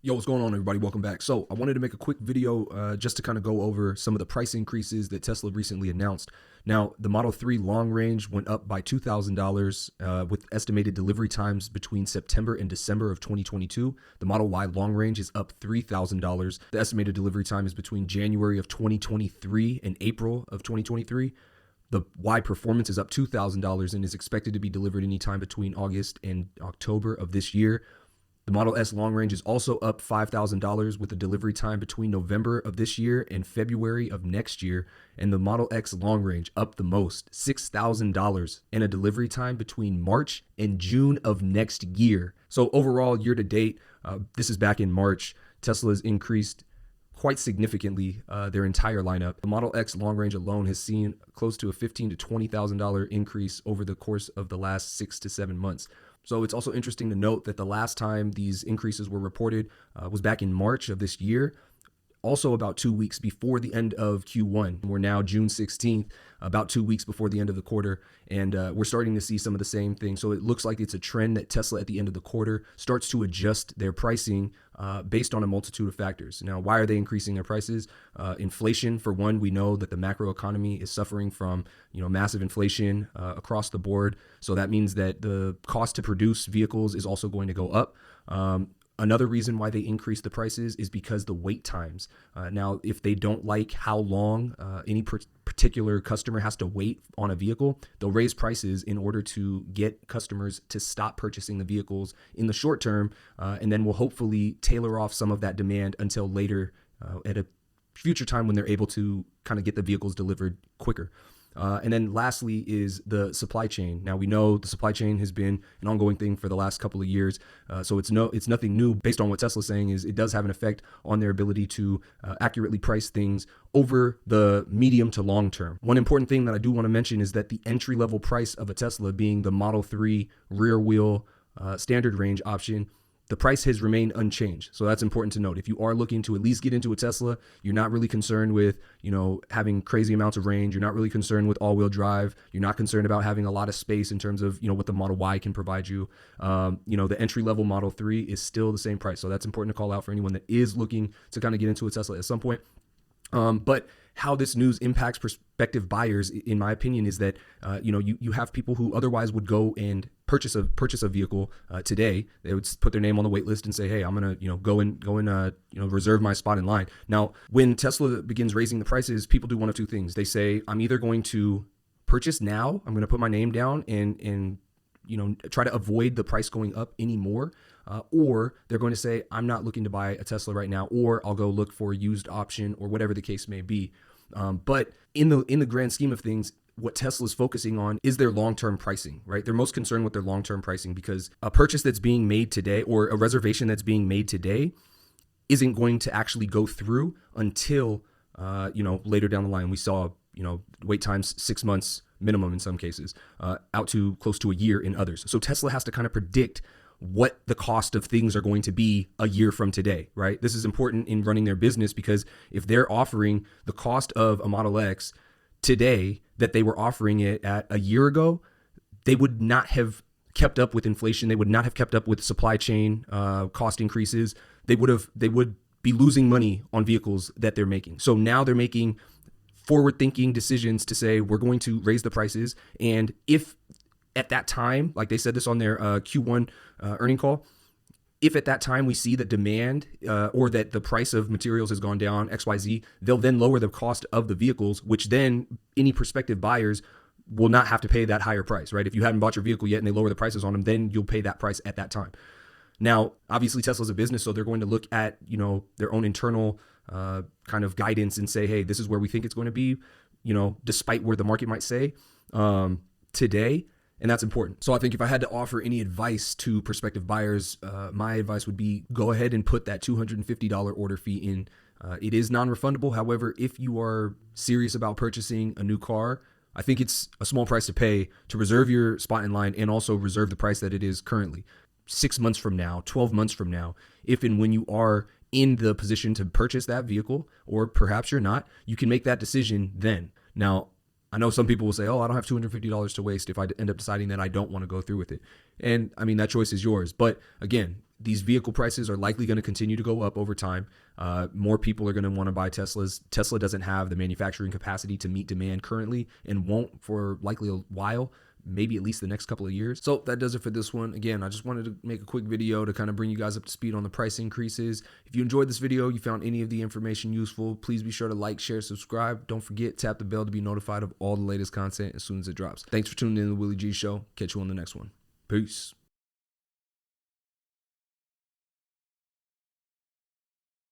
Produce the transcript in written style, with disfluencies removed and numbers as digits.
Yo, what's going on, everybody? Welcome back. So I wanted to make a quick video just to kind of go over some of the price increases that Tesla recently announced. Now, the Model 3 long range went up by $2,000 with estimated delivery times between September and December of 2022. The Model Y long range is up $3,000. The estimated delivery time is between January of 2023 and April of 2023. The Y Performance is up $2,000 and is expected to be delivered anytime between August and October of this year. The Model S long range is also up $5,000 with a delivery time between November of this year and February of next year. And the Model X long range up the most, $6,000, and a delivery time between March and June of next year. So overall, year to date, this is back in March, Tesla's increased quite significantly their entire lineup. The Model X long range alone has seen close to a $15,000 to $20,000 increase over the course of the last 6 to 7 months. So it's also interesting to note that the last time these increases were reported was back in March of this year, also about 2 weeks before the end of Q1. We're now June 16th, about 2 weeks before the end of the quarter, and we're starting to see some of the same things. So it looks like it's a trend that Tesla at the end of the quarter starts to adjust their pricing based on a multitude of factors. Now, why are they increasing their prices? Inflation, for one, we know that the macro economy is suffering from massive inflation across the board. So that means that the cost to produce vehicles is also going to go up. Another reason why they increase the prices is because the wait times. Now, if they don't like how long any particular customer has to wait on a vehicle, they'll raise prices in order to get customers to stop purchasing the vehicles in the short term, and then will hopefully tailor off some of that demand until later at a future time when they're able to kind of get the vehicles delivered quicker. And then lastly is the supply chain. Now, we know the supply chain has been an ongoing thing for the last couple of years. So it's nothing new. Based on what Tesla's saying, is it does have an effect on their ability to accurately price things over the medium to long term. One important thing that I do want to mention is that the entry level price of a Tesla, being the Model 3 rear wheel standard range option, the price has remained unchanged. So that's important to note. If you are looking to at least get into a Tesla, you're not really concerned with, having crazy amounts of range. You're not really concerned with all-wheel drive. You're not concerned about having a lot of space in terms of, what the Model Y can provide you. The entry-level Model 3 is still the same price. So that's important to call out for anyone that is looking to kind of get into a Tesla at some point. But how this news impacts prospective buyers, in my opinion, is that you have people who otherwise would go and purchase a vehicle today. They would put their name on the wait list and say, hey, I'm gonna go and reserve my spot in line. Now, when Tesla begins raising the prices, people do one of two things. They say, I'm either going to purchase now, I'm going to put my name down and try to avoid the price going up anymore. Or they're going to say, I'm not looking to buy a Tesla right now, or I'll go look for a used option, or whatever the case may be. But in the grand scheme of things, what Tesla's focusing on is their long-term pricing, right? They're most concerned with their long-term pricing because a purchase that's being made today, or a reservation that's being made today, isn't going to actually go through until later down the line. We saw wait times 6 months minimum in some cases, out to close to a year in others. So Tesla has to kind of predict what the cost of things are going to be a year from today, right? This is important in running their business because if they're offering the cost of a Model X today that they were offering it at a year ago, they would not have kept up with inflation. They would not have kept up with supply chain cost increases. They would be losing money on vehicles that they're making. So now they're making forward-thinking decisions to say, we're going to raise the prices. And if at that time, like they said this on their Q1 earning call, if at that time we see that demand or that the price of materials has gone down XYZ, they'll then lower the cost of the vehicles, which then any prospective buyers will not have to pay that higher price, right? If you haven't bought your vehicle yet and they lower the prices on them, then you'll pay that price at that time. Now, obviously Tesla's a business, so they're going to look at, their own internal kind of guidance and say, hey, this is where we think it's going to be, despite where the market might say today. And that's important. So I think if I had to offer any advice to prospective buyers, my advice would be go ahead and put that $250 order fee in. It is non-refundable. However, if you are serious about purchasing a new car, I think it's a small price to pay to reserve your spot in line and also reserve the price that it is currently. 6 months from now, 12 months from now, if and when you are in the position to purchase that vehicle, or perhaps you're not, you can make that decision then. Now, I know some people will say, oh, I don't have $250 to waste if I end up deciding that I don't want to go through with it. And I mean, that choice is yours. But again, these vehicle prices are likely going to continue to go up over time. More people are going to want to buy Teslas. Tesla doesn't have the manufacturing capacity to meet demand currently and won't for likely a while, maybe at least the next couple of years. So that does it for this one. Again, I just wanted to make a quick video to kind of bring you guys up to speed on the price increases. If you enjoyed this video, you found any of the information useful, please be sure to like, share, subscribe. Don't forget, tap the bell to be notified of all the latest content as soon as it drops. Thanks for tuning in to the Willie G Show. Catch you on the next one. Peace.